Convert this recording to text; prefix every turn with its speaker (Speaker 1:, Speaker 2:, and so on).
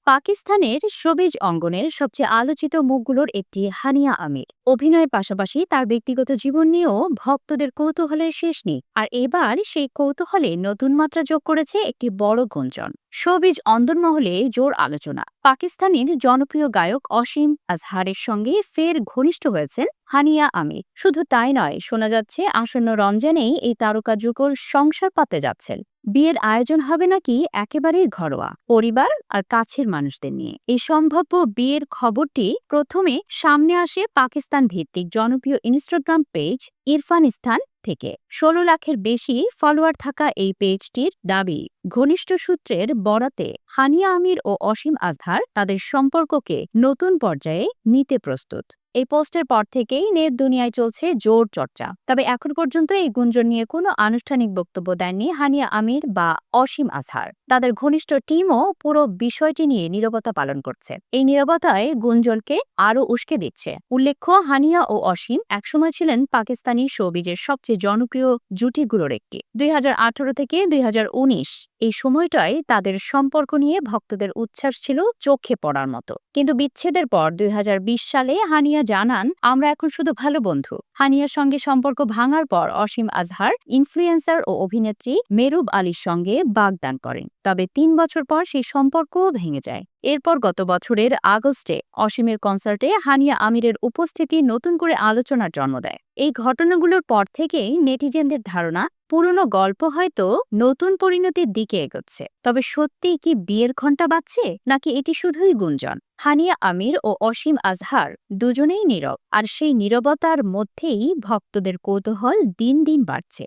Speaker 1: পাকিস্তানের শোবিজ অঙ্গনের সবচেয়ে আলোচিত মুখগুলোর একটি হানিয়া আমির। অভিনয়ের পাশাপাশি তার ব্যক্তিগত জীবন নিয়েও ভক্তদের কৌতূহলের শেষ নেই। আর এবার সেই কৌতূহলে নতুন মাত্রা যোগ করেছে একটি বড় গুঞ্জন। শোবিজ অন্দরমহলে জোর আলোচনা, পাকিস্তানের জনপ্রিয় গায়ক অসীম আজহারের সঙ্গে ফের ঘনিষ্ঠ হয়েছেন হানিয়া আমির। শুধু তাই নয়, শোনা যাচ্ছে আসন্ন রমজানেই এই তারকা যুগল সংসার পাতে যাচ্ছেন। বিয়ের আয়োজন হবে নাকি একেবারেই ঘরোয়া, পরিবার আর কাছের মানুষদের নিয়ে। এই সম্ভাব্য বিয়ের খবরটি প্রথমে সামনে আসে পাকিস্তান ভিত্তিক জনপ্রিয় ইনস্টাগ্রাম পেজ ইরফানিস্তান থেকে। ১৬ লাখের বেশি ফলোয়ার থাকা এই পেজটির দাবি, ঘনিষ্ঠ সূত্রের বরাতে হানিয়া আমির ও অসীম আজহার তাদের সম্পর্ককে নতুন পর্যায়ে নিতে প্রস্তুত। এই পোস্টের পর থেকেই নেট দুনিয়ায় চলছে জোর চর্চা। তবে এখন পর্যন্ত এই গুঞ্জন নিয়ে কোনো আনুষ্ঠানিক বক্তব্য দেননি হানিয়া আমির বা অসীম আজহার। তাদের ঘনিষ্ঠ টিমও পুরো বিষয়টি নিয়ে নীরবতা পালন করছে। এই নীরবতায় গুঞ্জনকে আরও উস্কে দিচ্ছে। উল্লেখ্য, হানিয়া ও অসীম একসময় ছিলেন পাকিস্তানি শোবিজের সবচেয়ে জনপ্রিয় জুটিগুলোর একটি। ২০১৮ থেকে ২০১৯ এই সময়টায় তাদের সম্পর্ক নিয়ে ভক্তদের উচ্ছ্বাস ছিল চোখে পড়ার মতো। কিন্তু বিচ্ছেদের পর ২০২০ সালে হানিয়া জানান, আমরা এখন শুধু ভালো বন্ধু। হানিয়ার সঙ্গে সম্পর্ক ভাঙার পর অসীম আজহার ইনফ্লুয়েন্সার ও অভিনেত্রী মেহরুব আলীর সঙ্গে বাগদান করেন। তবে ৩ বছর পর সেই সম্পর্কও ভেঙে যায়। এরপর গত বছরের আগস্টে অসীমের কনসার্টে হানিয়া আমিরের উপস্থিতি নতুন করে আলোচনার জন্ম দেয়। এই ঘটনাগুলোর পর থেকেই নেটিজেনদের ধারণা, পুরনো গল্প হয়তো নতুন পরিণতির দিকে এগোচ্ছে। তবে সত্যিই কি বিয়ের ঘণ্টা বাজছে, নাকি এটি শুধুই গুঞ্জন? হানিয়া আমির ও অসীম আজহার দুজনেই নীরব, আর সেই নীরবতার মধ্যেই ভক্তদের কৌতূহল দিন দিন বাড়ছে।